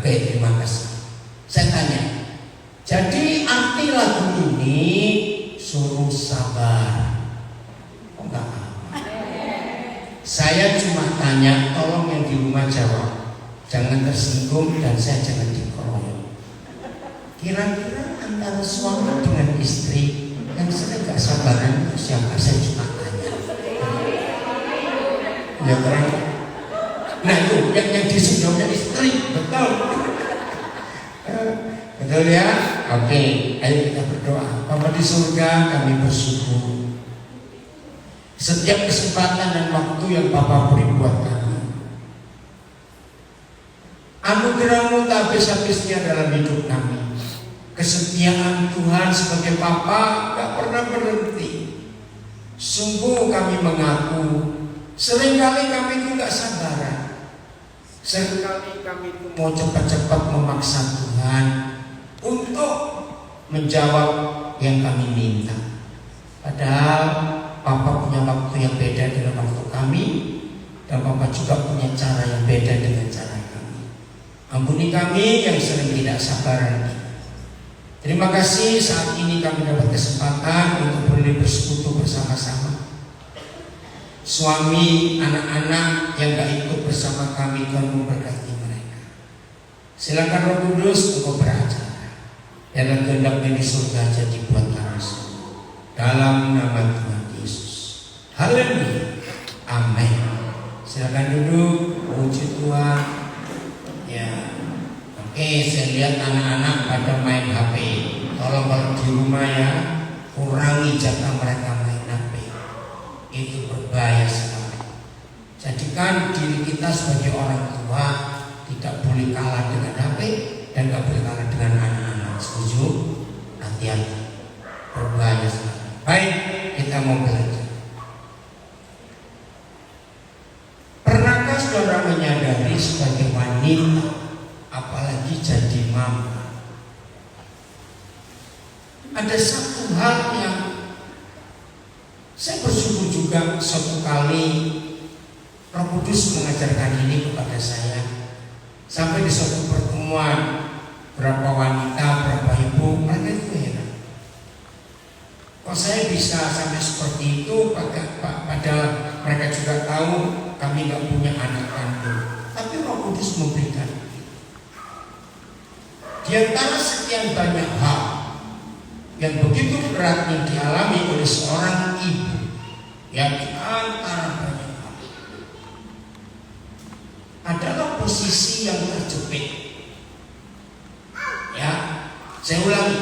Oke, terima kasih. Saya tanya, jadi arti lagu ini suruh sabar. Oh, enggak apa. Saya cuma tanya, tolong yang di rumah jawab. Jangan tersinggung dan saya jangan dikeroyok. Kira-kira antara suami dengan istri yang sering gak sabaran itu siapa? Saya cuma tanya. Ya kan? Nah itu yang disebutnya istri, betul. Betul ya? Oke, ayo kita berdoa. Bapa di surga, kami bersyukur setiap kesempatan dan waktu yang Bapa beri buat kami. Anugerah-Mu tak habis-habisnya dalam hidup kami. Kesetiaan Tuhan sebagai Bapa gak pernah berhenti. Sungguh kami mengaku seringkali kami itu gak sabaran. Seringkali kami itu mau cepat-cepat memaksa Tuhan untuk menjawab yang kami minta. Padahal Papa punya waktu yang beda dengan waktu kami, dan Papa juga punya cara yang beda dengan cara kami. Ampuni kami yang sering tidak sabaran. Terima kasih saat ini kami dapat kesempatan untuk boleh bersekutu bersama-sama. Suami, anak-anak yang gak ikut bersama kami, Tuhan memberkati mereka. Silakan Roh Kudus untuk beracara. Dalam kehendak-Mu di surga jadi buat kami semua. Dalam nama Tuhan Yesus. Haleluya. Amin. Silakan duduk, puji Tuhan. Ya. Oke, saya lihat anak-anak pada main HP. Tolong kalau di rumah ya, kurangi jatah mereka main HP. Itu berbahaya sekali. Jadikan diri kita sebagai orang tua tidak boleh kalah dengan HP dan tidak boleh kalah dengan anak-anak. Setuju? Hati-hati. Berbahaya sekali. Baik, kita mau belajar. Pernahkah saudara menyadari sebagai wanita, apalagi jadi mama, ada satu hal yang saya bersyukur juga suatu kali Roh Kudus mengajarkan ini kepada saya. Sampai di suatu pertemuan, berapa wanita, berapa ibu, mereka itu heran. Kok saya bisa sampai seperti itu, padahal mereka juga tahu kami gak punya anak kandung. Tapi Roh Kudus memberikan. Di antara sekian banyak hal yang begitu berat yang dialami oleh seorang ibu, yang di antara banyak hal adalah posisi yang terjepit. Ya, saya ulangi,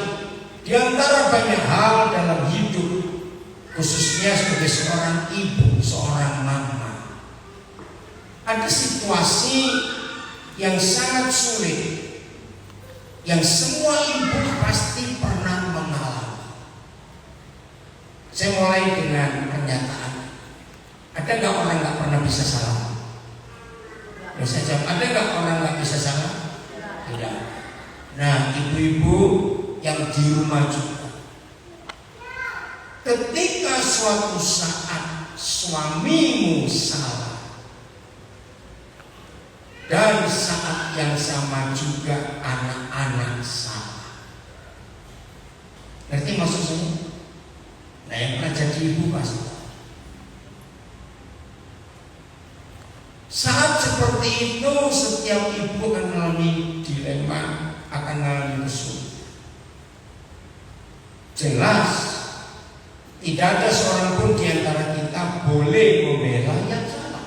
di antara banyak hal dalam hidup, khususnya sebagai seorang ibu, seorang mama, ada situasi yang sangat sulit, yang semua ibu pasti pernah mengalami. Saya mulai dengan pernyataan. Ada nggak orang nggak pernah bisa salah? Saya jawab, ada nggak orang nggak bisa salah? Tidak. Nah, ibu-ibu yang di rumah juga, ketika suatu saat suamimu salah, dan saat yang sama juga anak-anak salah. Ngerti maksud saya? Nah, yang pernah jadi ibu pasti. Saat seperti itu, setiap ibu akan mengalami dilema, akan mengalami kesulitan. Jelas, tidak ada seorang pun di antara kita boleh membela yang salah.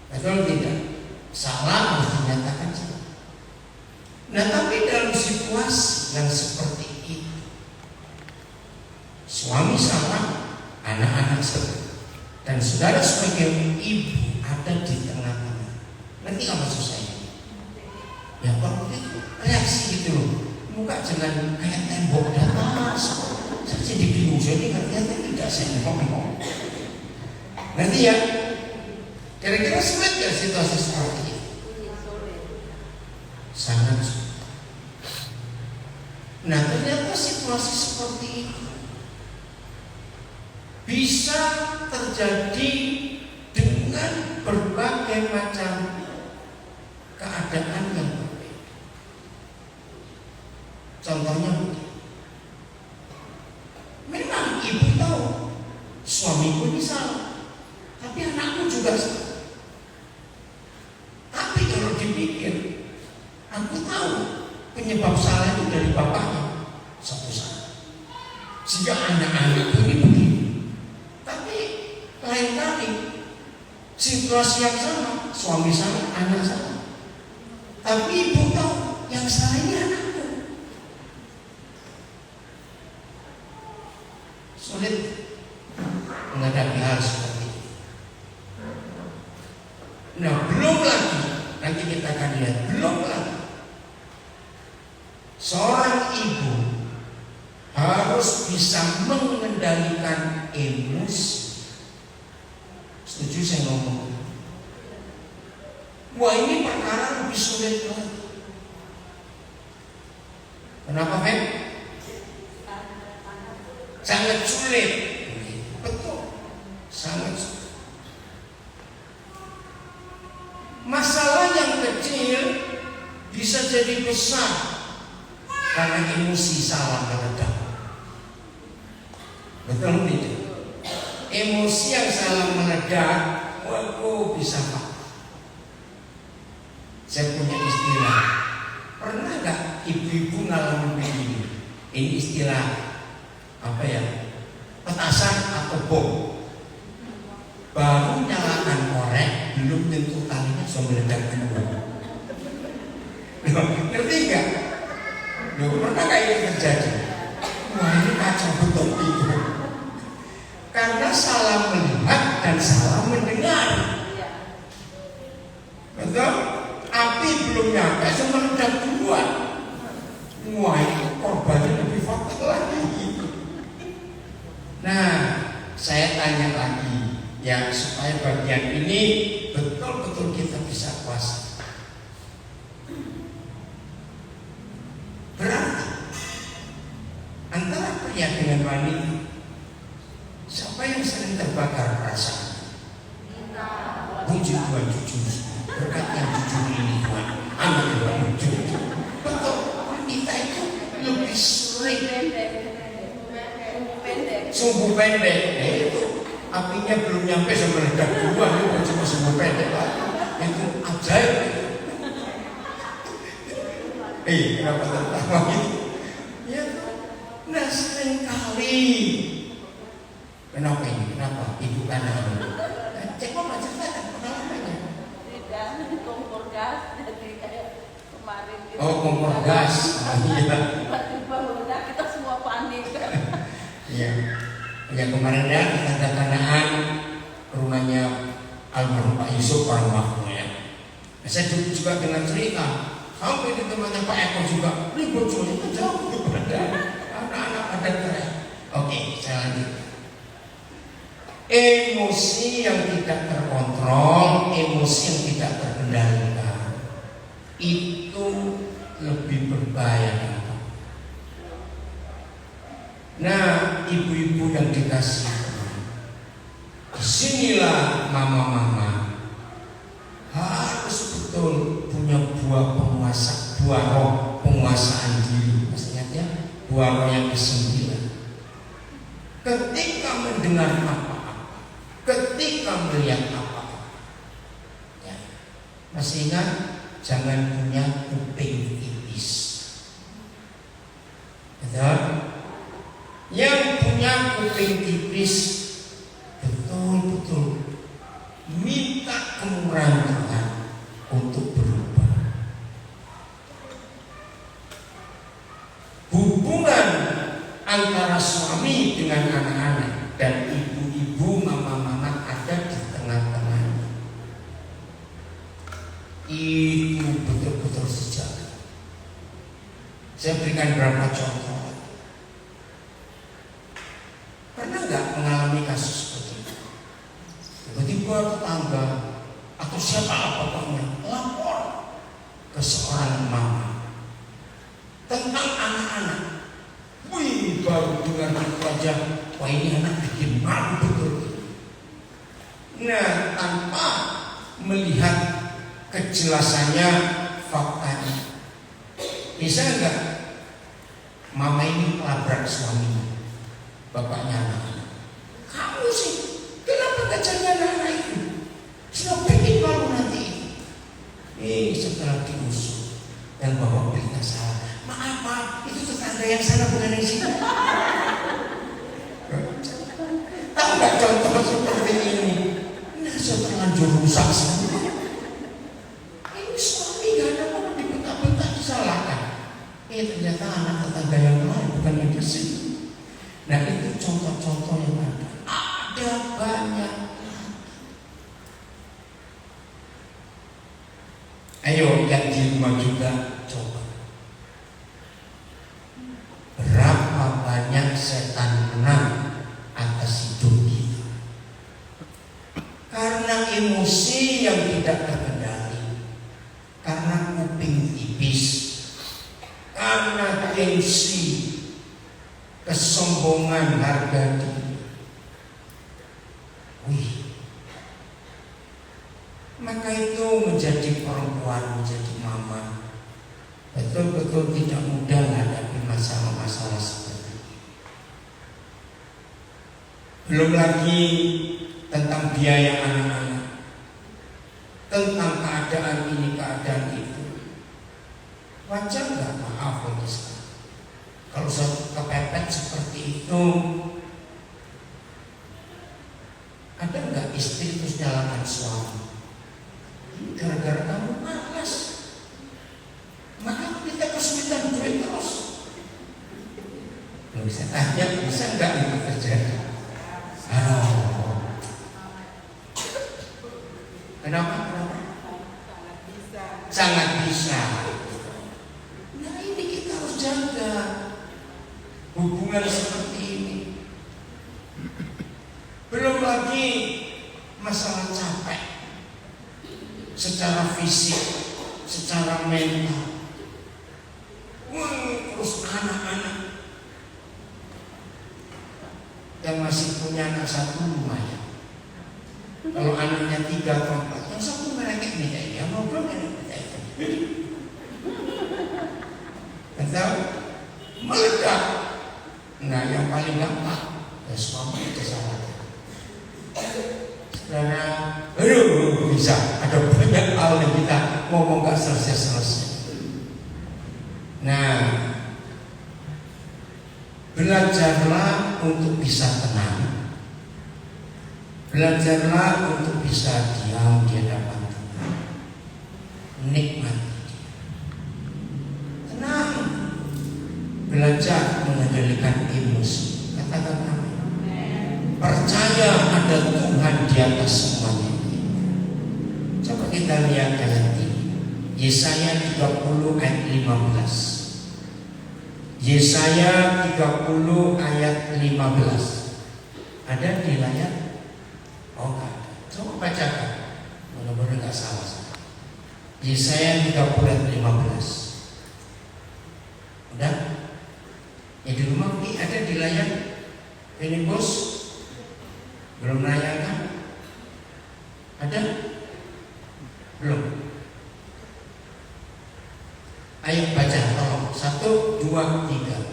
Betul tidak? Salah harus dinyatakan salah. Nah, tapi dalam situasi yang seperti itu, suami salah, anak-anak salah, dan saudara sebagai ibu ada di tengah-tengah. Nanti apa maksud saya? Ya kalau itu reaksi gitu loh, muka jangan kayak tembok datar. Saya jadi bingung, jadi katanya tidak saya ngomong. Nanti ya. Kira-kira sulit gak situasi seperti ini? Sangat sulit. Nah, ternyata situasi seperti itu bisa terjadi dengan berbagai macam keadaan dipikir, aku tahu penyebab salah itu dari bapaknya satu saat. Sehingga anak-anak ini begini. Tapi lain kali situasi yang sama, suami salah, anak salah. Tapi ibu tahu yang salah ini anakku. Sulit menghadapi hal seperti itu. Nah, belum lagi, nanti kita akan lihat, belum lagi seorang ibu harus bisa mengendalikan emosi. Setuju saya ngomong? Wah, ini perkara lebih sulit lagi. Kenapa, Feb? Sangat sulit. Betul, sangat sulit. Masalah yang kecil bisa jadi besar karena emosi salah meledak. Betul tidak? Emosi yang salah meledak, waduh, bisa pak. Saya punya istilah. Pernah nggak ibu-ibu ngalamin begini? Ini istilah apa ya? Petasan atau bom. Baru nyalakan korek, belum tentu talinya sudah meledak dulu. Ngerti nggak? Pernah kayak ini terjadi? Wah, ini kacau betul itu. Karena salah melihat dan salah mendengar. Betul? Api belum nyampe, sudah meledak duluan. Wah, itu korbannya lebih fatal lagi. Nah, saya tanya lagi, ya supaya bagian ini betul-betul kita bisa kuasai. Berarti antara pria dengan wanita, siapa yang sering terbakar perasaan? Puji Tuhan, jujur. Berkat yang jujur ini Tuhan, anak yang jujur. Betul, wanita itu lebih sering sumbu pendek. Itu apinya belum nyampe sama meledak duluan, itu cuma sumbu pendek lah. Itu ajaib. Kenapa tertawa gitu? Ya, nah sering kali. Kenapa ini? Kenapa? Ibu kanan. Cek kok macam mana pengalamannya? Tidak, kompor gas. Jadi kayak kemarin. Oh, kompor gas. Iya. Tiba-tiba meledak, kita semua panik. Iya. Ya kemarin ya kita kedatangan rumahnya almarhum Pak Yusuf orang waktu ya. Saya juga dengan cerita sampai di temannya Pak Eko juga ribut cuy, jauh daripada anak-anak ada teriak. Oke, saya lanjut. Emosi yang tidak terkontrol, emosi yang tidak terkendalikan, itu lebih berbahaya. Nah, ibu-ibu yang dikasih, disinilah mama-mama harus betul punya buah roh penguasaan diri. Maksudnya ya, buah roh yang ke-9. Ketika mendengar apa-apa, ketika melihat apa-apa, ya, masih ingat jangan punya kuping tipis. Betul? Yang punya kuping tipis betul-betul minta kemurahan Tuhan untuk berubah. Hubungan antara suami dengan anak-anak dan ibu-ibu, mama-mama ada di tengah-tengah. Itu betul-betul sejalan. Saya berikan beberapa contoh. Pernah nggak mengalami kasus seperti itu? Tiba-tiba tetangga atau siapa apapun lapor ke seorang mama tentang anak-anak. Wih, baru dengar itu aja, wah ini anak bikin malu betul. Nah, tanpa melihat kejelasannya faktanya, bisa nggak mama ini labrak suaminya? Bapaknya anak-anak, kamu sih kenapa gak jaga anak itu? Sudah bikin malu nanti. Setelah diusut dan bawa berita salah. Maaf, itu tetangga yang sana bukan yang sini. Tahu nggak contoh seperti ini? Ini sudah terlanjur rusak semua. Ini suami gak ada orang dibentak-bentak disalahkan. Ternyata anak tetangga yang lain bukan yang di sini. Nah itu contoh-contoh yang ada. Ada banyak. Ayo yang di rumah juga coba. Berapa banyak setan menang atas hidup kita karena emosi yang tidak terkendali, karena kuping tipis, karena gengsi, kesombongan harga diri. Maka itu menjadi perempuan, menjadi mama betul-betul tidak mudah menghadapi masalah-masalah seperti ini. Belum lagi tentang biaya anak-anak, tentang keadaan ini, keadaan itu. Wajar nggak maaf bagi saya kalau saya kepepet seperti itu? Ada nggak istri terus nyalakan suami? Gara-gara kamu malas, maka kita kesulitan duit terus. Belum bisa tanya, bisa nggak itu terjadi? Kenapa? Sangat bisa. Nah ini kita harus jaga hubungan seperti ini. Belum lagi masalah capek secara fisik, secara mental. Terus anak-anak yang masih punya anak satu lumayan. Kalau anaknya 3 atau 4, yang satu mereka ini kayaknya ngobrol kan betul meledak. Nah yang paling gampang ya suami itu salah. Karena bisa ada banyak hal yang kita ngomong gak selesai. Nah, belajarlah untuk bisa tenang. Belajarlah untuk bisa diam di hadapan Tuhan. Nikmati dia. Tenang. Belajar mengendalikan emosi. Katakan amin. Percaya ada Tuhan di atas semuanya. Coba kita lihat ayat ini. Yesaya 30 ayat 15. Yesaya 30 ayat 15. Ada di layar? Oh enggak. Coba bacakan. Mudah-mudahan enggak salah. Yesaya 30 ayat 15. Udah? Ya di rumah ini ada di layar. Ini bos belum layankan? Ada? Belum? Ayo baca tolong. 1, 2, 3.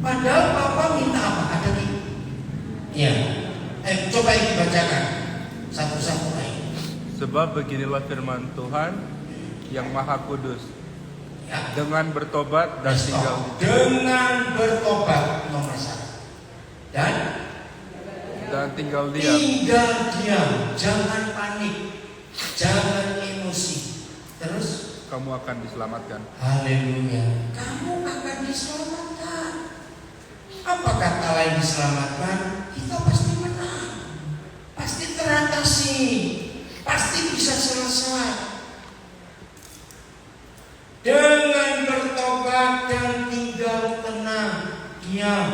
Padahal Papa minta apa? Ada di? Ya. Coba ini bacakan satu-satu lagi. Sebab beginilah firman Tuhan yang Maha Kudus. Ya. Dengan bertobat dan tinggal dengan bertobat nomor 1. Dan tinggal diam. Tinggal diam, jangan panik, jangan emosi. Terus kamu akan diselamatkan. Haleluya. Kamu akan diselamatkan. Apa kata lain diselamatkan? Kita pasti menang, pasti teratasi, pasti bisa selesai. Dengan bertobat dan tinggal tenang, diam,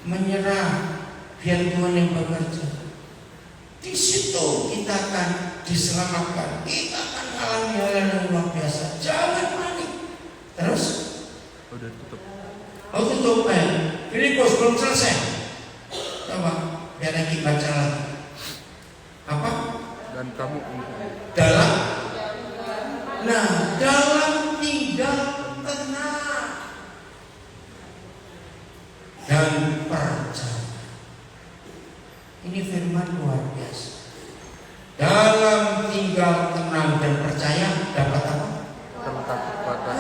menyerah, biar Tuhan yang bekerja. Di situ kita akan diselamatkan. Kita akan alami hal yang luar biasa. Jangan panik. Terus? Udah tutup. Oh tutup. Filipus belum selesai. Sekarang kita baca lagi. Apa? Dan kamu Dalam tinggal tenang dan percaya. Ini firman luar biasa. Dalam tinggal tenang dan percaya dapat apa? Kekuatan.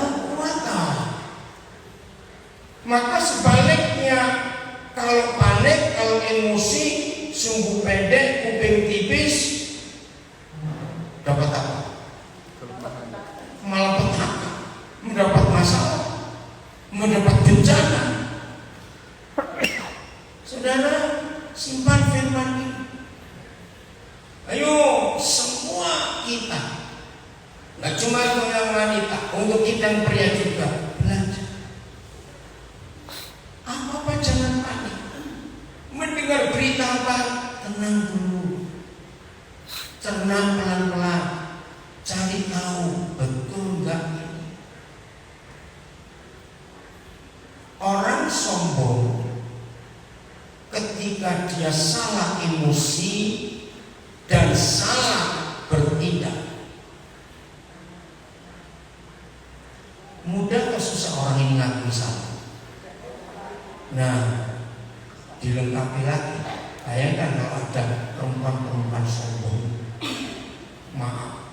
Maka sebaliknya, kalau panik, kalau emosi, sumbu pendek, kuping tipis, dapat apa? Malah petaka, mendapat masalah, mendapat bencana. Saudara, simpan firman ini. Ayo semua kita, nggak cuma untuk yang wanita, untuk kita yang pria juga belajar. Apa-apa jangan panik. Mendengar berita apa, tenang dulu, cerna pelan-pelan, cari tahu betul nggak ini. Orang sombong ketika dia salah emosi dan salah bertindak, mudah atau susah orang ini ngakui salah? Nah, dilengkapi lagi. Bayangkan kalau ada perempuan-perempuan sombong, maaf,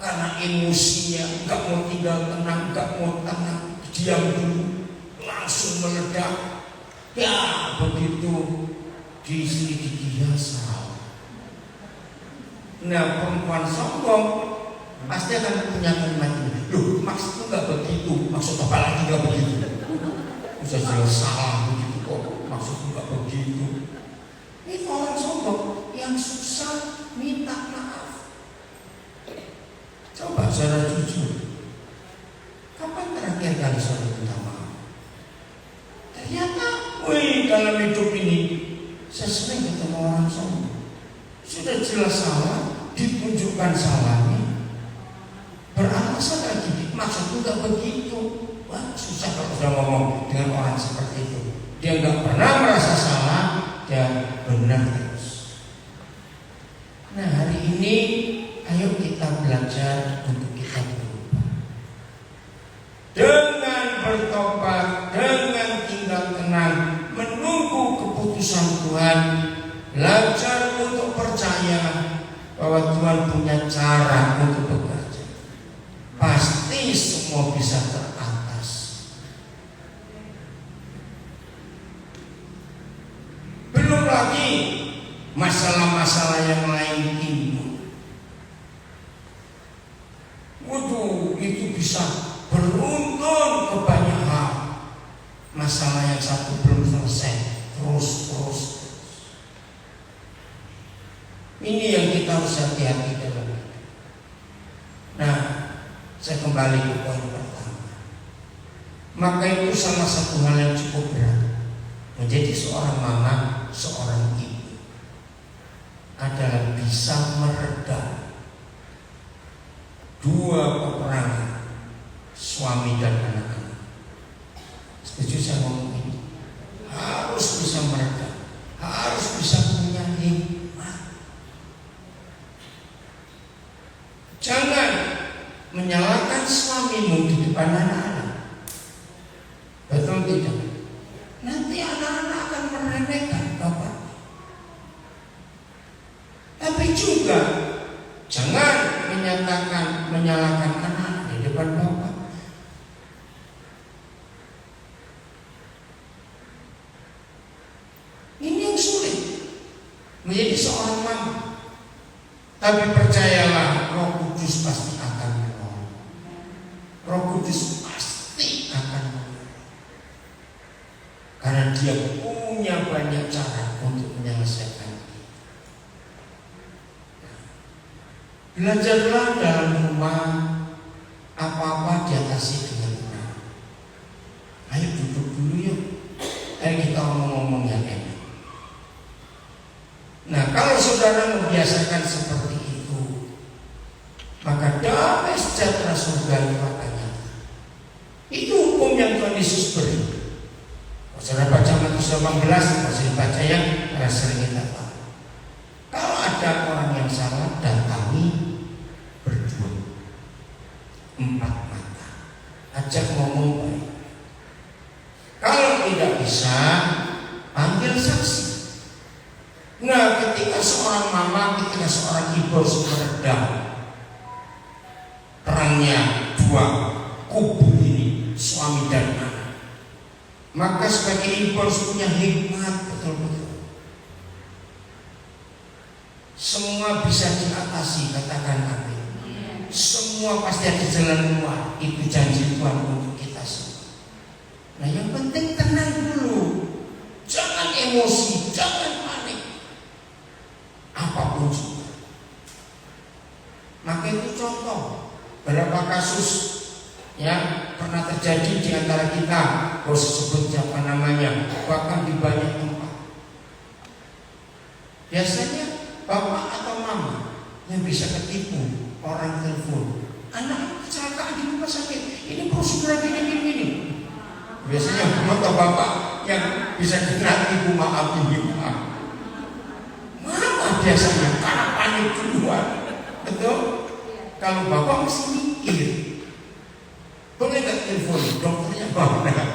karena emosinya nggak mau tinggal tenang, nggak mau tenang, diam dulu, langsung meledak. Ya begitu diselidiki ya salah. Nah, perempuan sombong pasti akan punya kalimat ini. Loh, maksudku nggak begitu, maksud apa lagi nggak begitu? Bisa jelas salah begitu kok, maksudku nggak begitu. Ini orang sombong yang susah minta maaf. Coba secara jujur, kapan terakhir kali saudara minta maaf? Ternyata, dalam hidup ini saya sering ketemu orang sombong. Sudah jelas salah, ditunjukkan salahnya, beralasan lagi, maksudku nggak begitu. Wah, susah kalau sudah ngomong dengan orang seperti itu. Dia nggak pernah merasa salah, dia benar terus. Nah, hari ini ayo kita belajar untuk kita berubah dengan bertobat, dengan tinggal tenang, menunggu keputusan Tuhan. Belajar untuk percaya bahwa Tuhan punya cara untuk bekerja. Pasti semua bisa teratas. Belum lagi masalah-masalah yang lain timbul. Waduh, itu bisa beruntun ke banyak hal. Masalah yang satu belum selesai, terus. Ini yang kita harus hati-hati dalam hidup. Nah, saya kembali ke poin pertama. Maka itu salah satu hal yang cukup berat. Menjadi seorang mama, seorang ibu adalah bisa meredam dua peperangan suami dan anak-anak. Setuju saya ngomong ini? Harus bisa meredam, harus bisa punya hikmat. Jangan menyalahkan suamimu di depan anak-anak. Betul tidak? Nanti anak-anak akan meremehkan bapak. Tapi juga jangan menyalahkan anak di depan bapak. Ini yang sulit menjadi seorang mama. Tapi percayalah, Roh Kudus pasti akan menolong. Roh Kudus pasti akan menolong. Karena Dia punya banyak cara untuk menyelesaikan itu. Belajarlah dalam rumah, apa-apa diatasi dengan tenang. Ayo duduk dulu yuk. Ayo kita ngomong-ngomong yang enak. Nah, kalau saudara membiasakan seperti itu, maka damai sejahtera surga itu akan nyata. Itu hukum yang Tuhan Yesus beri. Saudara baca Matius 18 masih dibaca ya, karena sering kita tahu. Kalau ada orang yang salah, datangi berdua, 4 mata, ajak ngomong baik. Kalau tidak bisa, panggil saksi. Nah, ketika seorang mama, ketika seorang ibu harus meredam perangnya dua kubu ini, suami dan anak, maka sebagai ibu harus punya hikmat betul-betul. Semua bisa diatasi, katakan amin. Semua pasti ada jalan keluar. Itu janji Tuhan untuk kita semua. Nah, yang penting tenang dulu, jangan emosi, jangan panik, apapun juga. Maka itu contoh berapa kasus yang pernah terjadi di antara kita, kalau sebut siapa namanya, bahkan di banyak tempat. Biasanya bapak atau mama yang bisa ketipu, orang telepon, anak kecelakaan di rumah sakit, ini prosedur gini. Biasanya bapak atau bapak yang bisa ketipu, maaf ini maaf. Mama biasanya karena panik duluan, betul? Kalau bapak mesti mikir, boleh nggak telepon dokternya mana?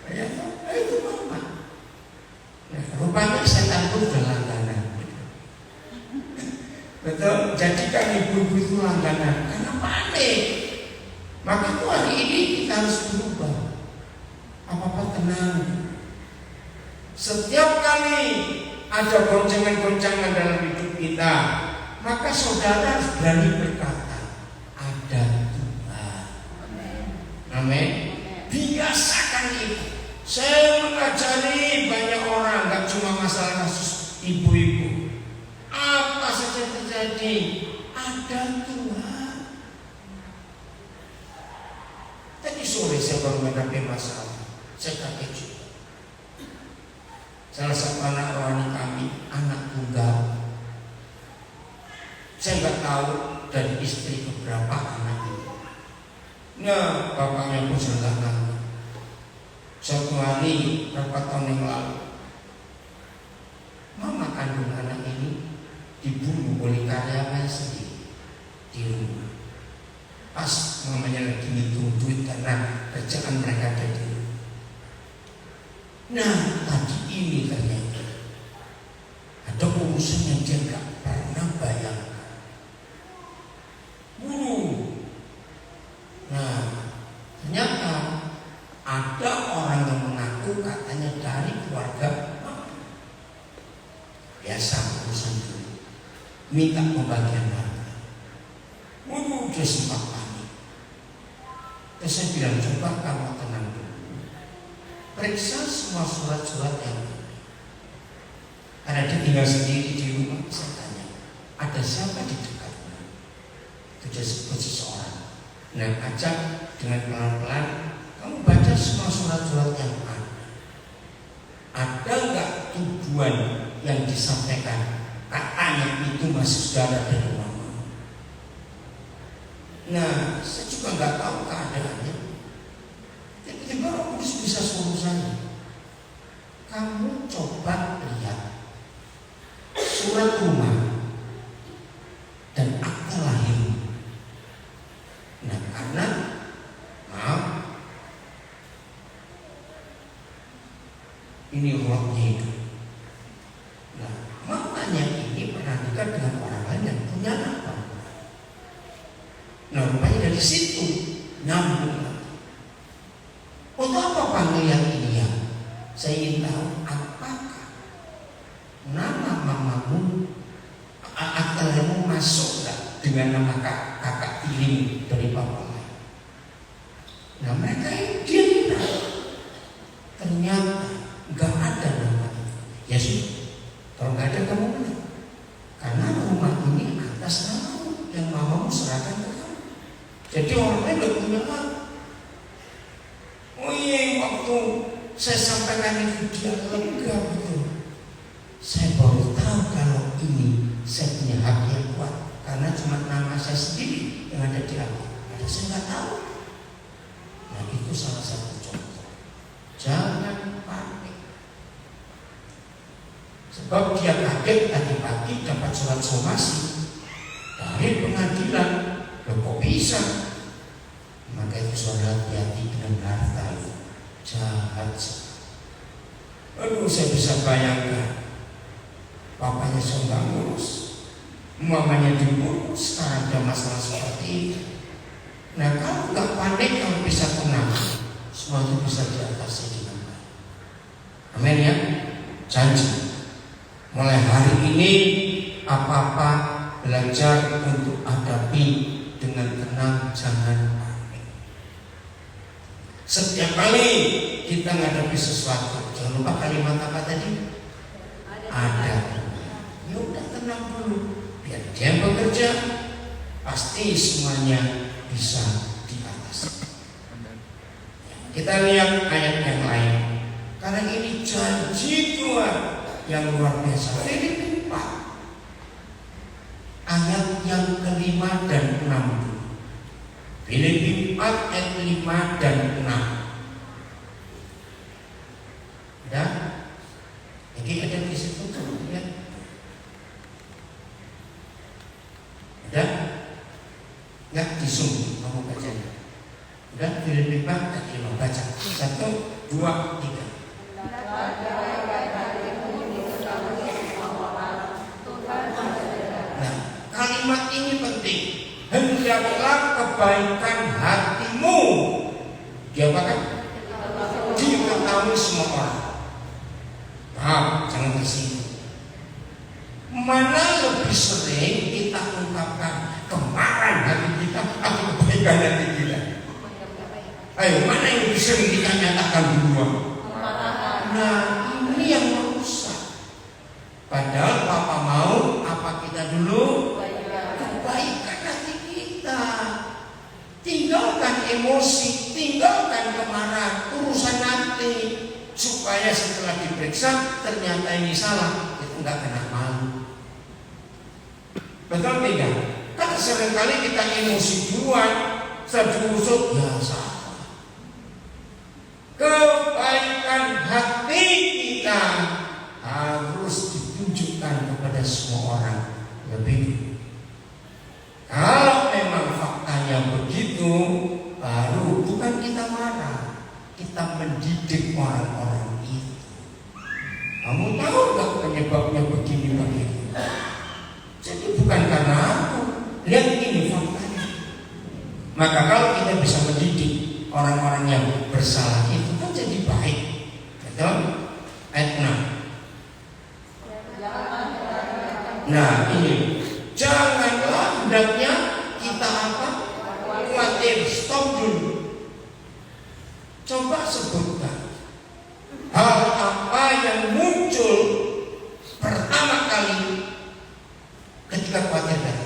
Ya, itu mama. Nah, rupanya setan itu udah langganan. Betul, jadikan ibu-ibu itu langganan karena panik. Maka itu hari ini kita harus berubah. Apa-apa tenang. Setiap kali ada goncangan-goncangan dalam hidup kita, maka saudara harus berani berkata, ada Tuhan. Amin. Biasakan itu. Saya mengajari banyak orang, gak cuma masalah kasus ibu-ibu. Apa saja terjadi, ada Tuhan. Tadi sore saya baru menghadapi masalah, saya kaget juga. Salah satu anak rohani kami, anak tunggal. Saya nggak tahu dari istri beberapa anak itu. Nah, bapaknya pun sudah tahu. Suatu hari berapa tahun yang lalu, mama kandung anak ini dibunuh oleh karyawan sendiri di rumah. Pas mamanya lagi ngitung duit karena kerjaan mereka ada di rumah. Nah, tadi ini ternyata ada urusan yang dia nggak pernah bayangkan. Nah, ternyata ada orang yang mengaku katanya dari keluarga biasa urusan duit, minta pembagian harta. Dia sempat panik. Terus saya bilang, coba kamu tenang dulu, periksa semua surat-surat yang ada. Karena dia tinggal sendiri di rumah. Saya tanya, ada siapa di dekatnya? Itu dia sebut seseorang. Nah, ajak dengan pelan-pelan, kamu baca semua surat-surat yang ada. Ada nggak tujuan yang disampaikan? Katanya itu masih saudara dari mama. Nah, saya juga nggak tahu keadaannya. Tiba-tiba Roh Kudus bisa suruh saya, kamu coba lihat surat rumah dan akta lahir. Nah, karena maaf, ini rohnya itu. Nah, makanya ini pernah nikah dengan orang lain yang punya apa? Nah, rupanya dari situ nyambung lagi. Untuk apa panggilan ini ya? Saya ingin tahu apakah nama mamamu, aktamu masuk gak dengan nama kakak tiri dari bapak lain? Nah, mereka yang dia ternyata gak ada nama itu. Ya sudah, kalau gak ada kamu benar. Karena rumah ini atas namamu yang mamamu serahkan ke kamu. Jadi orang lain gak punya hak. Oh iya, waktu saya sampaikan itu dia lega betul. Saya baru tahu kalau ini saya punya hak yang kuat karena cuma nama saya sendiri yang ada di aku. Ada saya nggak tahu. Nah, itu salah satu contoh. Jangan panik. Sebab dia kaget tadi pagi dapat surat somasi dari pengadilan. Loh kok bisa? Maka itu saudara hati-hati dengan harta itu. Jahat. Aduh, saya bisa bayangkan papanya sudah ngurus, mamanya dibunuh, sekarang ada masalah seperti itu. Nah, kalau nggak panik, kalau bisa tenang, semua itu bisa diatasi dengan baik. Amin ya. Janji mulai hari ini apa-apa belajar untuk hadapi dengan tenang, jangan panik. Setiap kali kita menghadapi sesuatu, jangan lupa kalimat apa tadi? Ada. Ya udah tenang dulu, biar dia bekerja, pasti semuanya bisa diatasi. Kita lihat ayat yang lain, karena ini janji Tuhan yang luar biasa. Filipi 4 ayat yang ke-5 dan 6. Filipi 4 ayat 5 dan 6. Udah? Jadi ada di situ tuh, ya. Udah? Nggak disungguh, kamu bacanya. Udah? Filipi 4 ayat 5 baca. 1, 2, 3. Nah, kalimat ini penting. Hendaklah kebaikan hatimu diapakan? Diketahui semua orang. Jangan tersinggung. Mana lebih sering kita ungkapkan kemarahan hati kita atau kebaikan hati kita? Ayo, mana yang lebih sering kita nyatakan duluan? Nah, ini yang merusak. Padahal Papa mau apa kita dulu? Kebaikan hati kita. Tinggalkan emosi, tinggalkan kemarahan, urusan nanti. Supaya setelah diperiksa ternyata ini salah, itu nggak kena malu. Betul tidak? Karena seringkali kita emosi duluan, sejuk ya salah. Kebaikan hati kita harus ditunjukkan kepada semua orang lebih. Kalau memang faktanya begitu, baru bukan kita marah, kita mendidik orang-orang itu. Kamu tahu nggak penyebabnya begini? Jadi bukan karena aku. Lihat ini faktanya. Maka kalau kita bisa mendidik orang-orang yang bersalah itu kan jadi baik. Betul? Ayat 6. Nah ini, janganlah hendaknya kita apa? Khawatir. Stop dulu. Coba sebutkan hal apa yang muncul pertama kali ketika khawatir tadi.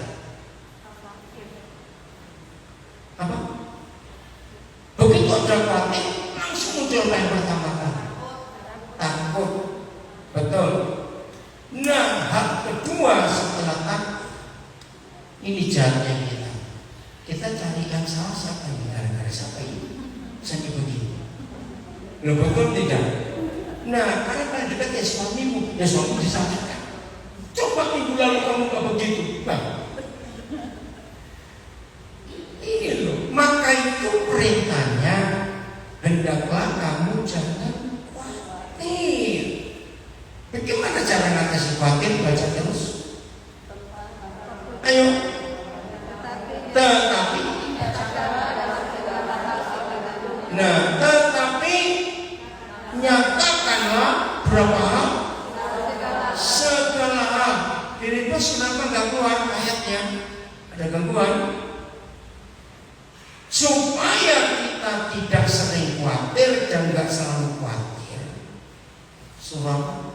Apa? Begitu ada khawatir, langsung muncul yang pertama kali. Takut. Betul. Nah, hal kedua setelah takut, ini jahatnya kita. Kita cari yang salah siapa ini, gara-gara siapa ini? Sampai begini. Loh betul tidak? Nah, karena pada dekat ya suamimu disalahkan. Coba minggu lalu kamu gak begitu. Nah, ini loh. Maka itu perintahnya, hendaklah kamu jangan khawatir. Bagaimana cara ngatasi khawatir? Baca terus. Ayo. Tetapi. Nah, tetapi nyatakanlah berapa hal? Segala hal. Filipus kenapa nggak keluar ayatnya? Ada gangguan? Supaya kita tidak sering khawatir dan nggak selalu khawatir. Surah.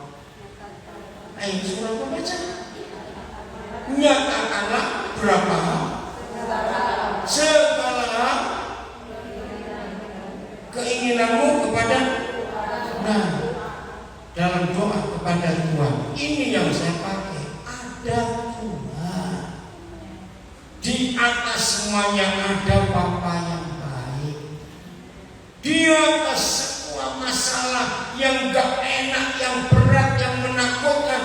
Ayo surah apa baca? Nyatakanlah berapa hal? Segala hal. Keinginanmu kepada dalam doa kepada Tuhan. Ini yang saya pakai. Ada Tuhan. Di atas semuanya ada Bapa yang baik. Di atas semua masalah yang gak enak, yang berat, yang menakutkan,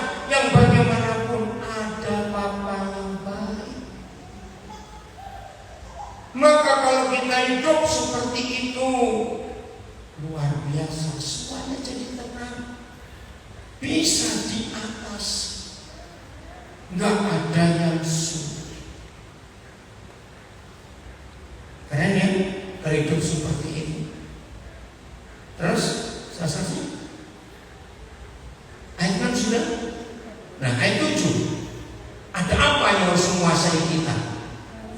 nggak ada yang sulit. Keren ya, kalau hidup seperti ini. Terus sasanya ayat 6 sudah. Nah ayat 7, ada apa yang harus menguasai kita?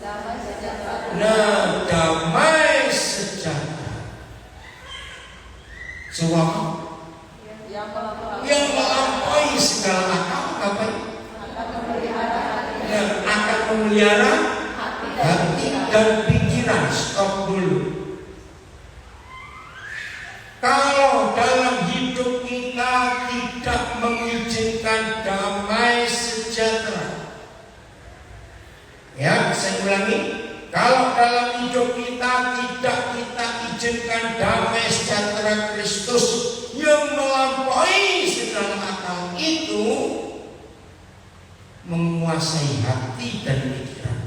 Damai sejahtera. Nah, damai sejahtera. Semua yang melampaui segala akal, ngapain? Yang akan memelihara hati dan pikiran. Stop dulu. Kalau dalam hidup kita tidak mengizinkan damai sejahtera, ya, saya ulangi, kalau dalam hidup kita tidak kita izinkan damai sejahtera Kristus yang melampaui segala akal itu menguasai hati dan pikiran,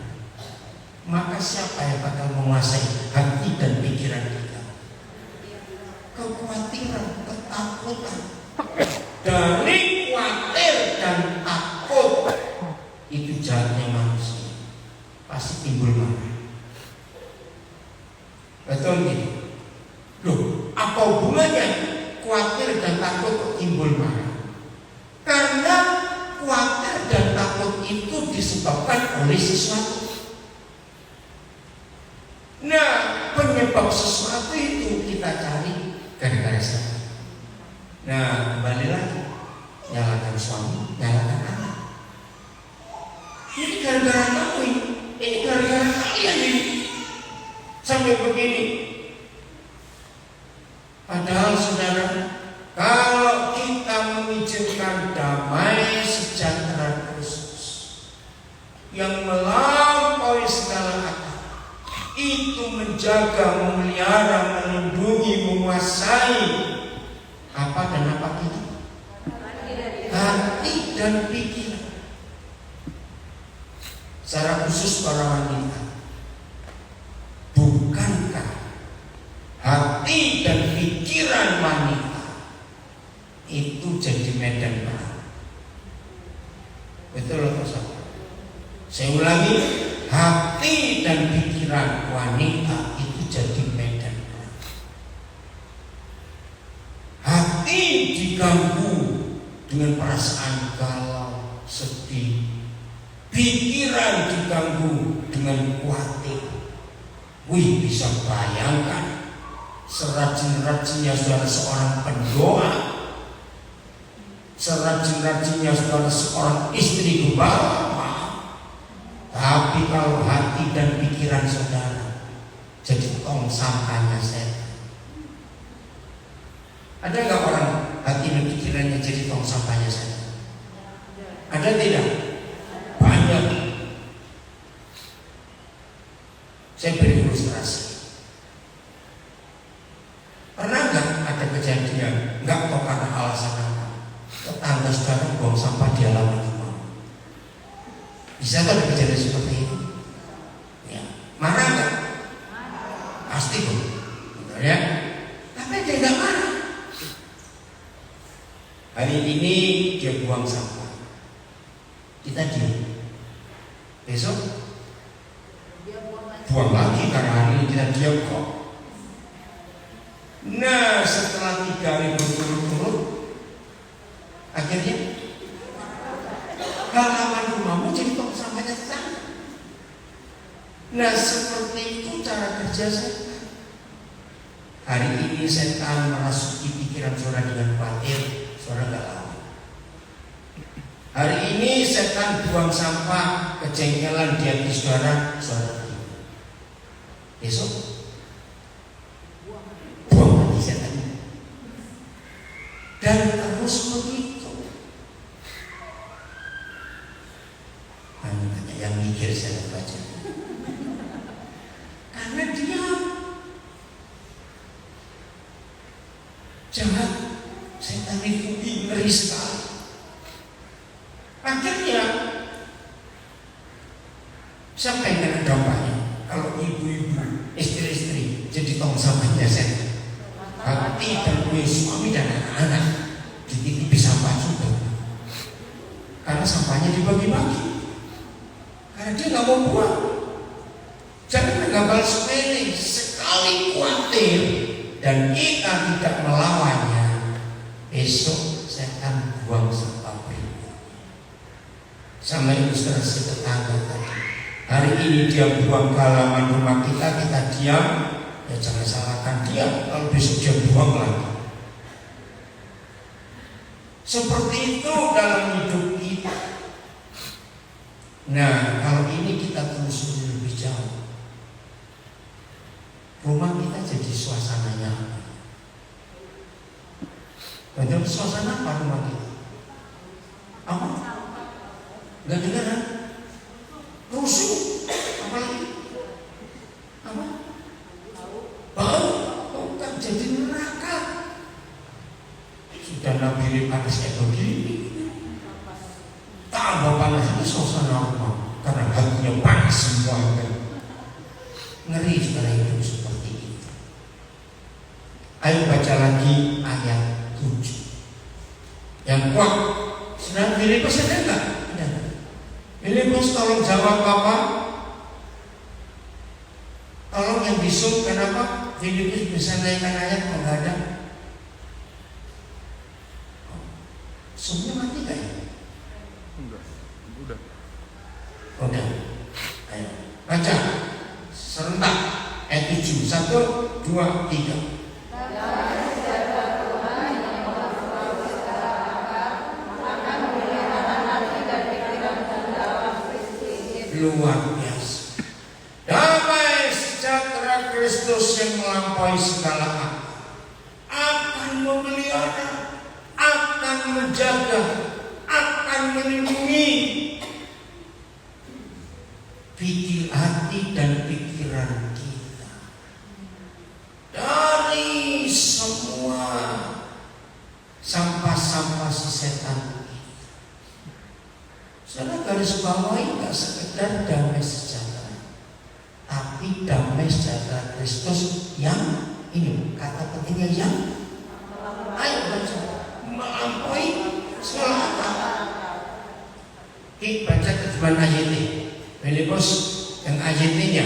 maka siapa yang bakal menguasai hati dan pikiran kita? Kekhawatiran, ketakutan. Dari khawatir dan takut itu jahatnya manusia, pasti timbul marah. Betul gitu. Loh, apa hubungannya khawatir dan takut kok timbul marah? Karena khawatir dan takut itu disebabkan oleh sesuatu. Nah, penyebab sesuatu itu kita cari gara-gara siapa? Nah, kembali lagi, nyalakan suami, nyalakan anak. Ini gara-gara kamu ini gara-gara kalian ini sampai begini. Padahal saudara, kalau kita mengizinkan damai sejahtera Kristus yang melampaui segala akal, itu menjaga, memelihara, melindungi, menguasai apa dan apa kita? Hati dan pikiran. Secara khusus para wanita, bukankah hati dan pikiran wanita itu jadi medan perang? Betul atau salah? Saya ulangi, hati dan pikiran wanita itu jadi medan perang. Hati diganggu dengan perasaan galau, sedih. Pikiran diganggu dengan khawatir. Wih, bisa bayangkan serajin-rajinnya saudara seorang pendoa, serajin-rajinnya saudara seorang istri gembala, tapi kalau hati dan pikiran saudara jadi tong sampahnya setan. Ada nggak orang hati dan pikirannya jadi tong sampahnya setan? Ada tidak? Banyak. Saya beri ilustrasi. Pernah nggak ada kejadian nggak tahu karena alasan apa tetangga saudara buang sampah di halaman rumah? Bisa kan kejadian seperti itu? Ya. Marah nggak? Pasti kok, betul ya. Tapi dia nggak marah. Hari ini dia buang sampah, kita diam. Besok buang lagi karena hari ini kita diam kok. Nah, setelah 3 hari berturut-turut, akhirnya halaman rumahmu jadi tong sampahnya tetangga. Nah, seperti itu cara kerja setan. Hari ini setan merasuki pikiran saudara dengan khawatir, saudara nggak tahu. Hari ini setan buang sampah, kejengkelan di hati saudara, saudara tahu. Besok buang lagi setan. Dan terus begitu. Hanya yang mikir saya baca. Karena dia jahat, setan itu ngeri sekali. Akhirnya siapa yang kena dampaknya? Kalau ibu-ibu, istri-istri jadi tong sampahnya setan. Hati dan suami dan anak-anak dititipi sampah juga. karena sampahnya dibagi-bagi. Karena dia nggak mau buang. Jangan gambar sepele, sekali khawatir dan kita tidak melawannya, besok setan buang sampah berikutnya. Sama ilustrasi tetangga tadi. Hari ini dia buang ke halaman rumah kita, kita diam, ya jangan salahkan dia kalau besok dia buang lagi. Seperti itu dalam hidup kita. Nah, kalau ini kita telusuri lebih jauh. Rumah kita jadi suasananya apa? Bagaimana suasana apa rumah kita? Apa? Gak dengar kan? Rusuh. Apa lagi? Apa? Bau. Kan jadi neraka. Sudah Nabi panas kayak begini, tambah panas itu suasana rumah karena hatinya panas semua kan. Ngeri secara hidup seperti itu. Ayo baca lagi ayat 7 yang kuat. Sedang Filipus ada enggak? Ada. Filipus tolong jawab Bapak. Tolong yang bisuk, kenapa Filipus bisa naikkan ayat kalau nggak ada? Semua mati gak ya? Enggak, udah. Udah. Ayo baca serentak ayat 7. 1, 2, 3. Luar biasa. Damai sejahtera Kristus yang melampaui segala akal akan memelihara, akan menjaga, akan melindungi pikir hati dan pikiran kita dari semua sampah-sampah si setan. Saudara garis bawahi nggak sekedar damai sejahtera, tapi damai sejahtera Kristus yang ini kata pentingnya yang ayo baca melampaui segala akal. Kita baca terjemahan ayat ini. Filipus yang ayat-nya.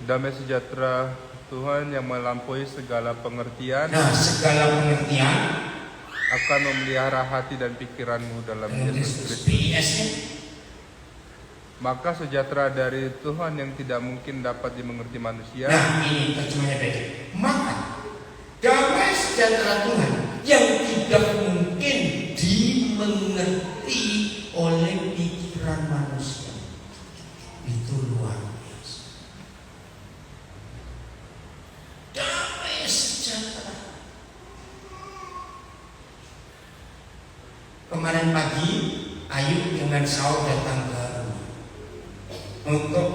Damai sejahtera Tuhan yang melampaui segala pengertian. Nah, segala pengertian akan memelihara hati dan pikiranmu dalam Yesus Kristus. PS-nya. Maka sejahtera dari Tuhan yang tidak mungkin dapat dimengerti manusia. Nah, ini terjemahnya beda. Maka damai sejahtera Tuhan yang tidak mungkin dimengerti oleh pikiran manusia. Itu luar biasa. Damai sejahtera. Kemarin pagi Ayub dengan Saul datang ke rumah untuk,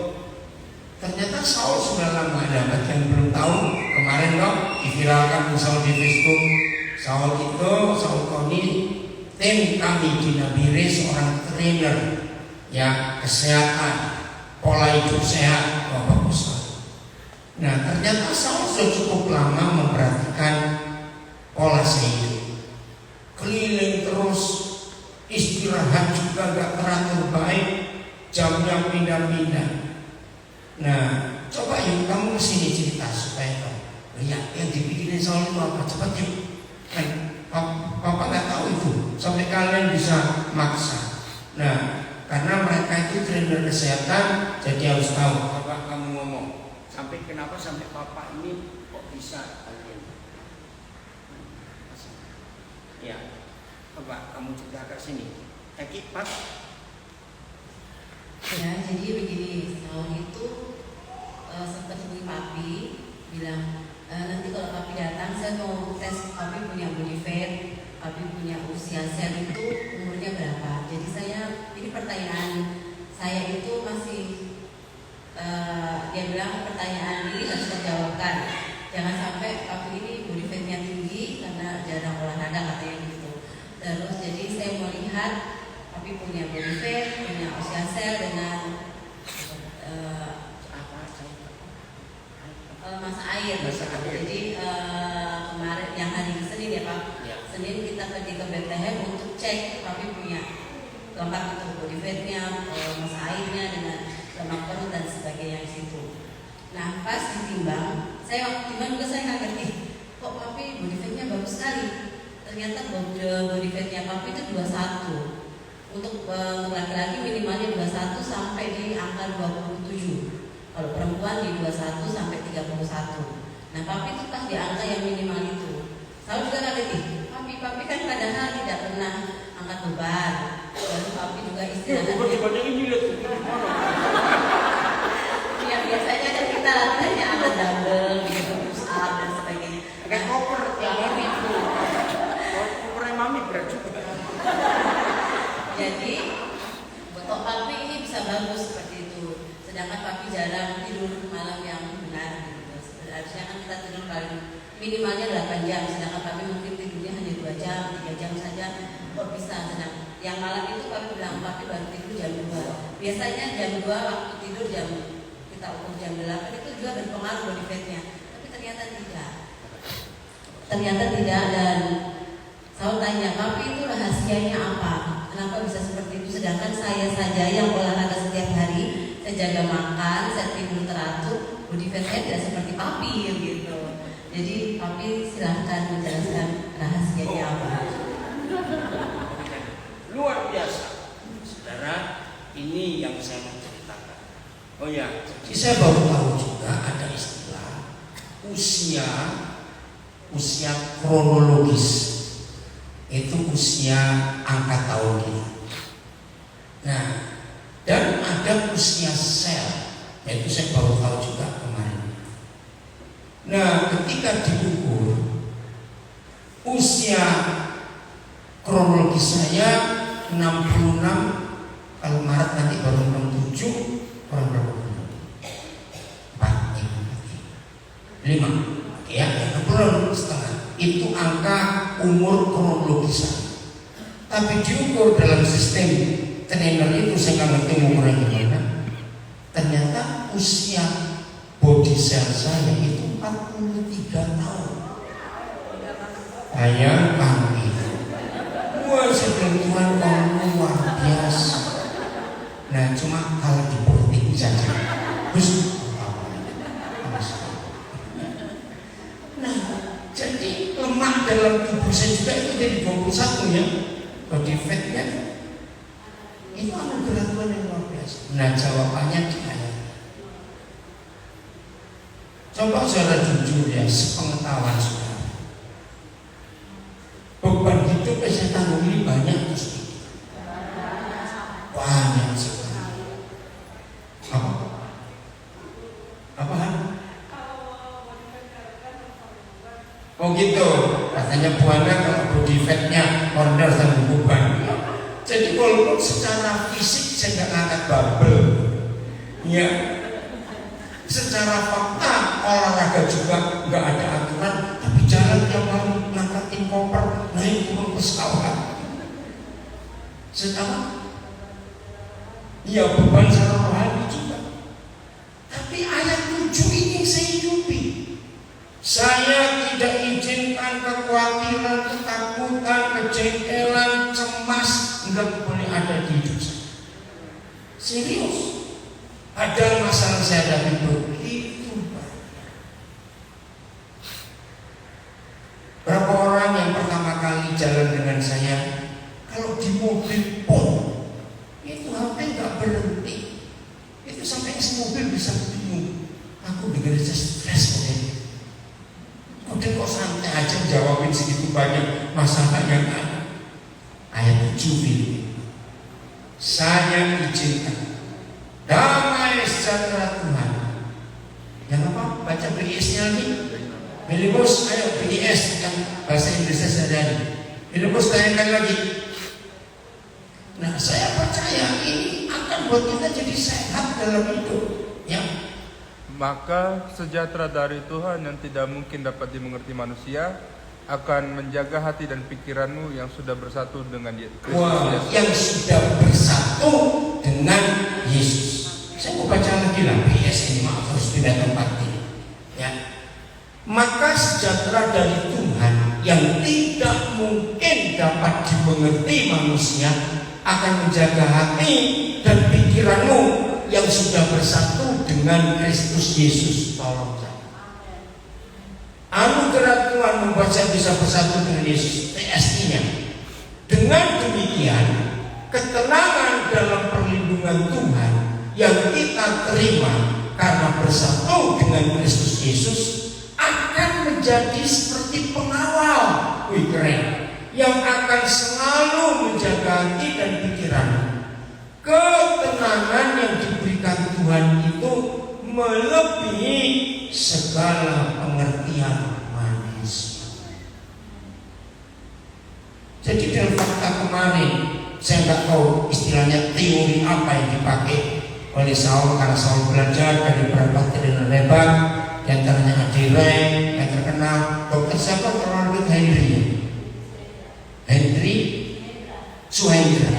ternyata Saul sudah lama ada yang belum tahu. Kemarin dong diviralkan Saul di Facebook. Saul Koni, tim kami di Nabire, seorang trainer ya kesehatan, pola hidup sehat, bagus. Nah ternyata Saul sudah cukup lama memperhatikan pola hidup, keliling terus, istirahat juga gak teratur baik, jamnya pindah-pindah. Nah coba yuk kamu kesini cerita supaya tahu lihat yang dipikirin Saul itu apa. Cepat yuk kan, Papa gak tahu itu sampai kalian bisa maksa. Nah karena mereka itu trainer kesehatan, jadi harus tahu. Coba kamu ngomong sampai kenapa sampai Papa ini kok bisa kalian. Ya, coba kamu cerita ke sini. Eki, Pak. Ya, jadi begini, Saul itu sempat hubungi papi, bilang nanti kalau papi datang saya mau tes papi punya body fat, papi punya usia sel itu umurnya berapa. Jadi ini pertanyaan saya itu masih dia bilang pertanyaan ini harus terjawabkan. Jangan sampai papi ini body fatnya tinggi karena jarang olahraga katanya gitu. Terus jadi saya mau lihat papi punya body fat, punya usia sel dengan masa air. Jadi kemarin yang hari Senin ya Pak, ya. Senin kita pergi ke Bethlehem untuk cek papi punya lengkap itu body fatnya, masa airnya dengan lemak perut dan sebagainya di situ. Nah pas ditimbang, saya waktu timbang juga saya kaget nih, kok papi body fatnya bagus sekali. Ternyata body fatnya papi itu 21. Untuk laki-laki minimalnya 21 sampai di angka 27. Kalau perempuan di 21 sampai 31. Nah papi itu pas di angka yang minimal itu. Saya juga kaget nih, papi kan padahal tidak pernah angkat beban. Lalu papi juga istirahat. Ya biasanya kan kita latihannya angkat dumbbell, gitu, push up dan sebagainya. Kayak koper, kopernya mami berat juga. Jadi untuk papi ini bisa bagus seperti itu. Sedangkan papi jarang tidur malam yang benar gitu. Sebenarnya kan kita tidur paling minimalnya 8 jam, sedangkan papi mungkin tidurnya hanya 2 jam, 3 jam saja. Kok bisa? Sedang yang malam itu papi bilang papi baru tidur jam 2. Biasanya jam 2 waktu tidur kita ukur jam 8 itu juga berpengaruh body fatnya. Tapi ternyata tidak. Dan saya tanya, papi itu rahasianya apa? Kenapa bisa seperti itu? Sedangkan saya saja yang olahraga setiap hari, saya jaga makan, saya tidur teratur, body fat saya tidak seperti papi gitu. Jadi papi silahkan menjelaskan rahasianya apa. Luar biasa, saudara. Ini yang saya mau ceritakan. Oh ya, jadi saya baru tahu juga ada istilah usia kronologis. Itu usia angka tahun kita. Nah, dan ada usia sel, yaitu saya baru tahu juga kemarin. Nah, ketika diukur usia kronologis saya 66, kalau Maret nanti baru 67, kurang berapa bulan? 5, ya, 6 setengah. Itu angka umur kronologis saya. Tapi diukur dalam sistem trainer itu saya nggak ngerti umurnya gimana. Ternyata usia body cell saya itu 43 tahun. Bayangkan itu. Wah, Tuhan kamu luar biasa. Nah, cuma kalau di politik saja. Terus jadi lemak dalam tubuh saya juga itu jadi 21 ya. Body fatnya itu anugerah Tuhan yang luar biasa. Nah jawabannya di ayat. Coba saudara jujur ya, sepengetahuan saudara. Beban hidup yang saya tanggung ini banyak atau sedikit? Banyak sekali. Apa? Oh gitu, katanya Buana kalau body fatnya order sama beban. Jadi walaupun secara fisik saya nggak ngangkat barbel, ya, secara fakta olahraga juga nggak ada aturan, tapi jalan tiap hari ngangkatin koper, naik turun pesawat. Secara, ya beban secara rohani juga. Tapi ayat 7 ini saya hidupi. Saya tidak izinkan kekhawatiran, ketakutan, kejengkelan, cemas nggak boleh ada di hidup saya. Serius. Ada masalah saya hadapi begitu banyak. Berapa orang yang pertama kali jalan dengan saya, kalau di mobil pun itu HP nggak berhenti. Itu sampai mobil bisa bingung. Aku dengar saya stres kok. Udah kok santai aja jawabin segitu banyak masalah yang ada. Ayat 7 ini. Saya izinkan damai sejahtera Tuhan. Yang apa? Baca BIS-nya lagi. Bilibus, ayo BIS yang bahasa Indonesia sehari-hari. Bilibus tanyakan lagi. Nah, saya percaya ini akan buat kita jadi sehat dalam hidup. Ya. Maka sejahtera dari Tuhan yang tidak mungkin dapat dimengerti manusia akan menjaga hati dan pikiranmu yang sudah bersatu dengan Kristus Yesus. Yang sudah bersatu dengan Yesus. Saya mau baca lagi lah BS ini, maaf harus pindah tempat ini. Ya. Maka sejahtera dari Tuhan yang tidak mungkin dapat dimengerti manusia akan menjaga hati dan pikiranmu yang sudah bersatu dengan Kristus Yesus. Tolong saya. Anugerah Tuhan membuat saya bisa bersatu dengan Yesus. TSI-nya. Dengan demikian, ketenangan dalam perlindungan Tuhan yang kita terima karena bersatu dengan Kristus Yesus akan menjadi seperti pengawal, keren, yang akan selalu menjaga hati dan pikiran. Ketenangan yang diberikan Tuhan itu melebihi segala pengertian manusia. Jadi dalam fakta kemarin, saya nggak tahu istilahnya teori apa yang dipakai oleh Saul, karena Saul belajar dari beberapa trainer hebat, di antaranya Adirai yang terkenal, dokter siapa terlalu Henry Suhendra.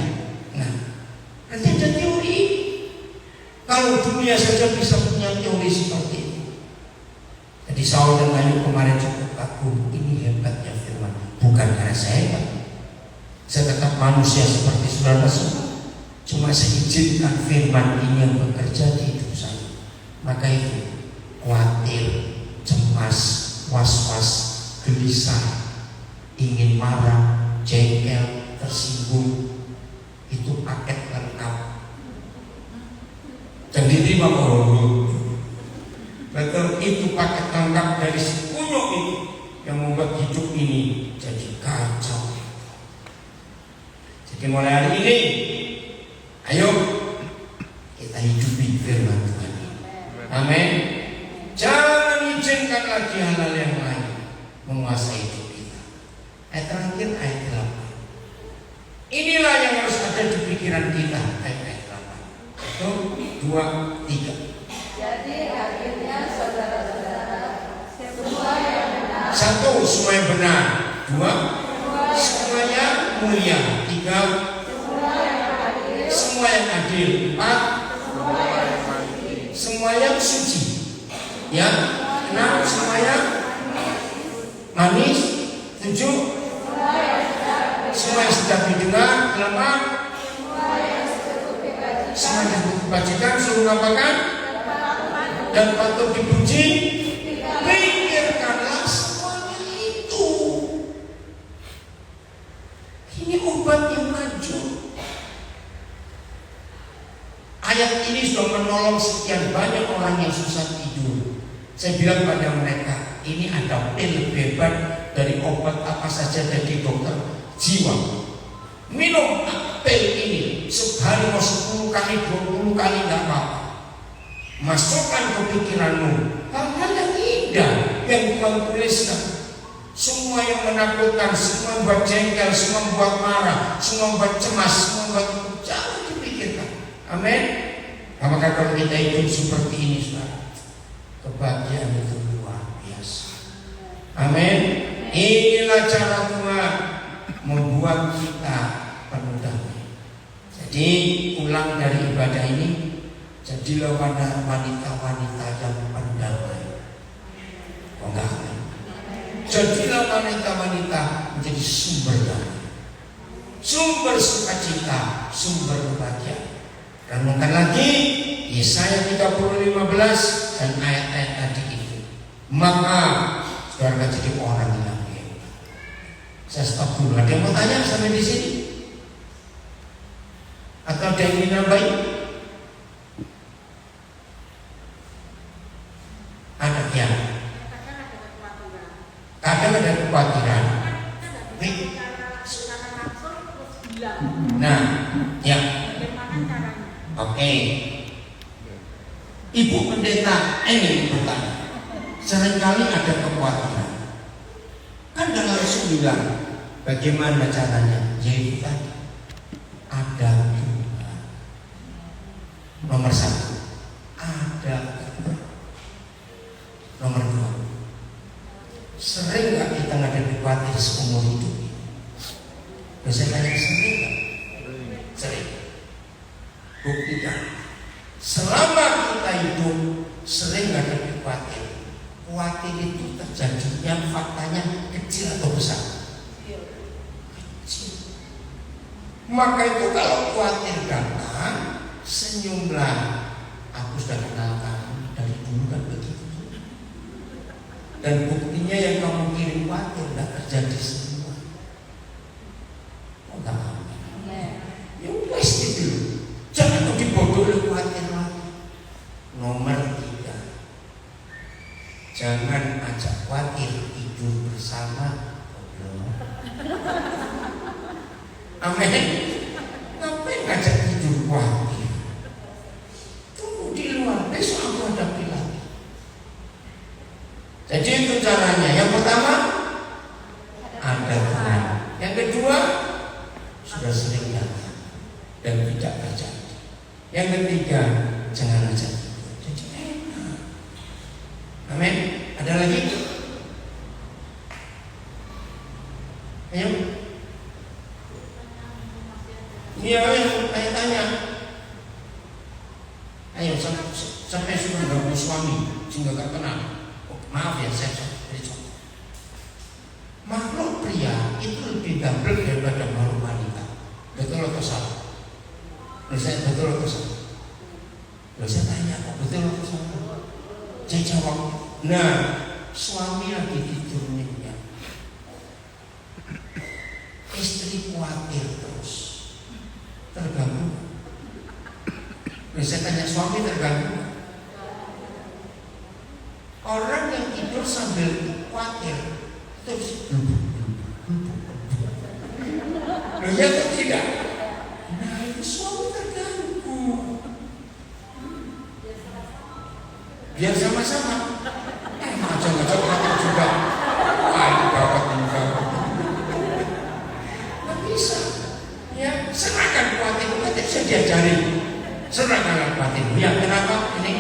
Nah, nanti ada teori. Kalau dunia saja bisa punya teori seperti ini. Jadi Saul dan Ayub kemarin cukup kagum. Ini hebatnya firman. Bukan karena saya hebat. Saya tetap manusia seperti saudara semua. Cuma saya izinkan firman ini yang bekerja di hidup saya. Maka itu khawatir, cemas, was-was, gelisah, ingin marah, jengkel, tersinggung, itu paket lengkap. Dan diterima orang. Betul, itu paket lengkap dari si kunyuk itu yang membuat hidup ini jadi kacau. Jadi mulai hari ini, ayo kita hidupi firman Tuhan. Amin. Jangan izinkan lagi hal-hal yang lain menguasai hidup kita. Ayat terakhir, ayat 8. Inilah yang harus ada di pikiran kita. Ayat 8. 1, 2, 3. Jadi akhirnya saudara-saudara, semua yang benar. 1, semua yang benar. 2, semua yang mulia. 3, semua yang adil. 4, semua yang suci. Ya, 6, semua yang manis. 7, semua yang sedap didengar. 8, semua yang disebut kebajikan, suruh ngapakan dan patut dipuji. Pikirkanlah semuanya itu. Ini obat yang maju. Ayat ini sudah menolong sekian banyak orang yang susah tidur. Saya bilang pada mereka, ini ada pil hebat dari obat apa saja dari dokter jiwa. Minum pil ini sehari mau 10 kali, 20 kali tidak apa-apa. Masukkan ke pikiranmu hal-hal yang indah yang Tuhan tuliskan. Semua yang menakutkan, semua yang membuat jengkel, semua yang membuat marah, semua yang membuat cemas, semua yang membuat jangan dipikirkan. Amin. Apakah kalau kita hidup seperti ini, saudara, kebahagiaan itu luar biasa. Amin. Inilah cara Tuhan membuat kita penuh damai. Jadi pulang dari ibadah ini, jadilah wanita-wanita yang pendamai. Oh enggak. Jadilah wanita-wanita menjadi sumber damai, sumber sukacita, sumber kebahagiaan. Renungkan lagi Yesaya 30:15 dan ayat-ayat tadi itu. Maka saudara jadi orang yang hebat. Saya stop dulu. Ada yang mau tanya sampai di sini? Atau ada yang ingin nambahin? Ada yang kadang ada kekhawatiran. Nah, ya. Oke. Ibu pendeta ini bertanya. Seringkali ada kekhawatiran. Kan gak langsung bilang bagaimana caranya. Jadi tadi ada Tuhan. Nomor 1, ada Tuhan. Nomor 2, sering gak kita ngadepi khawatir seumur hidup ini? Bisa tanya sering gak? Sering. Buktikan. Selama kita hidup sering ngadepi khawatir. Khawatir itu terjadinya faktanya kecil atau besar? Kecil. Maka itu kalau khawatir datang, senyumlah. Aku sudah kenal kamu dari dulu kan begitu. Dan buktinya yang kamu kirim khawatir tidak terjadi semua. Oh, enggak. Ya wes itu. Jangan kau dibodoh oleh khawatir lagi. Nomor 3, jangan ajak khawatir tidur bersama. Amin. Ngapain ngajak tidur khawatir? Tunggu di luar, besok aku hadapi lagi. Jadi itu caranya. Yang pertama, ada teman. Yang kedua, sudah sering datang dan tidak terjadi. Yang ketiga, jangan ajak tidur. Jadi enak. Amin. Ada lagi? Ayo. Iya, saya tanya. Ayo, sampai sudah ganggu suami sehingga gak kenal. Oh, maaf ya, saya beri contoh. Makhluk pria itu lebih gampang daripada makhluk wanita. Betul atau salah? Saya betul atau salah? Saya tanya, kok betul atau salah? Saya jawab, nah, suami lagi tidur nyenyak, istri khawatir terus, terganggu. Saya tanya, suami terganggu? Orang yang tidur sambil khawatir terus ya atau tidak? Nah, itu suami terganggu. Biar sama-sama. Ngajak-ngajak khawatir juga. Wah, ini bapak ini bapak. Nggak bisa. Ya, serahkan khawatir. Nanti bisa diajarin. Serahkan khawatir. Ya, kenapa ini?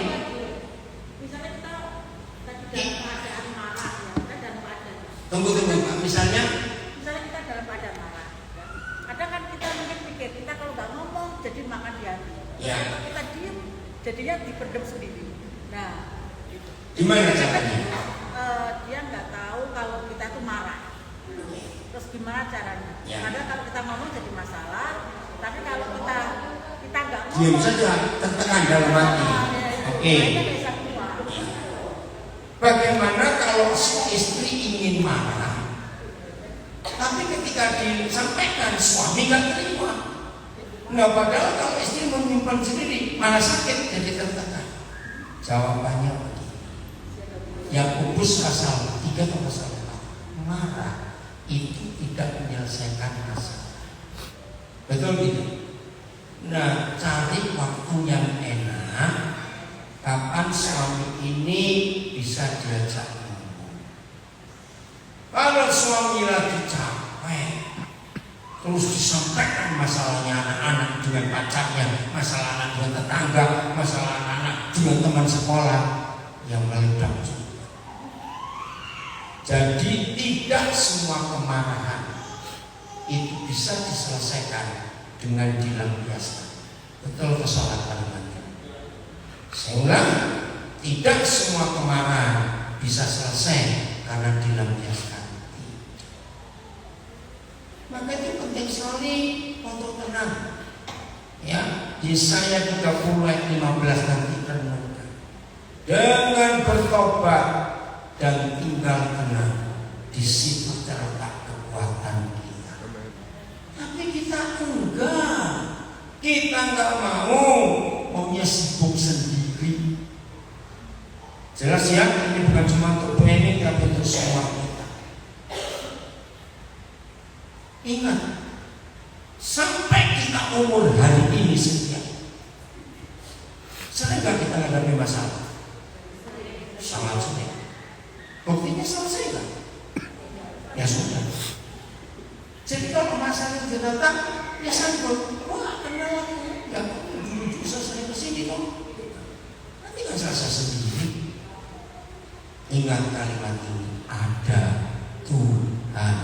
Misalnya kita dalam keadaan marah, ya, kita dalam keadaan. Tunggu Pak. Misalnya Kita dalam keadaan marah. Ya. Kadang kan kita mungkin pikir kita kalau nggak ngomong jadi makan di hati. Ya. Kalau kita diem jadinya dipendam sendiri. Nah, gitu. gimana caranya? Dia nggak tahu kalau kita tuh marah. Terus gimana caranya? Ya. Padahal kalau kita ngomong jadi masalah. Tapi kalau kita nggak ngomong, Diam saja, tertekan dalam hati. Oke. kita bisa keluar. Bagaimana kalau istri ingin marah, tapi ketika disampaikan suami nggak terima? Nah, padahal kalau istri menyimpan sendiri malah sakit jadi tertekan. Jawabannya begini. Yakobus pasal 3 atau pasal 4, marah itu tidak menyelesaikan masalah. Betul tidak? Nah, cari waktu yang enak. Kapan suami ini bisa diajak ngomong? Kalau suami lagi capek, terus disampaikan masalahnya anak-anak dengan pacarnya, masalah anak dengan tetangga, masalah anak dengan teman sekolah, yang meledak juga. Jadi tidak semua kemarahan itu bisa diselesaikan dengan dilampiaskan. Betul kesalahan kalimatnya. Sehingga tidak semua kemarahan bisa selesai karena dilampiaskan. Maka itu penting sekali untuk tenang. Ya, Yesaya 30 ayat 15 nanti renungkan. Dengan bertobat dan tinggal tenang, di situ terletak kekuatan kita. Tapi kita enggak. Kita enggak maunya sibuk sendiri. Jelas ya, ini bukan cuma untuk ini, tapi untuk semua kita. Ingat, sampai kita umur hari ini sekian, sering gak kita menghadapi masalah? Sangat sering. Buktinya selesai kan? Ya sudah. Jadi kalau masalah itu datang, ya sanggup. Wah, kenal aku. Ya, dulu juga saya kesini dong. Nanti kan selesai sendiri. Ingat kalimat ini, ada Tuhan.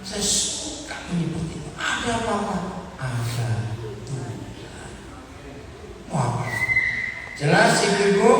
Saya suka menyebut itu. Ada apa? Ada Tuhan. Wah, jelas ibu-ibu.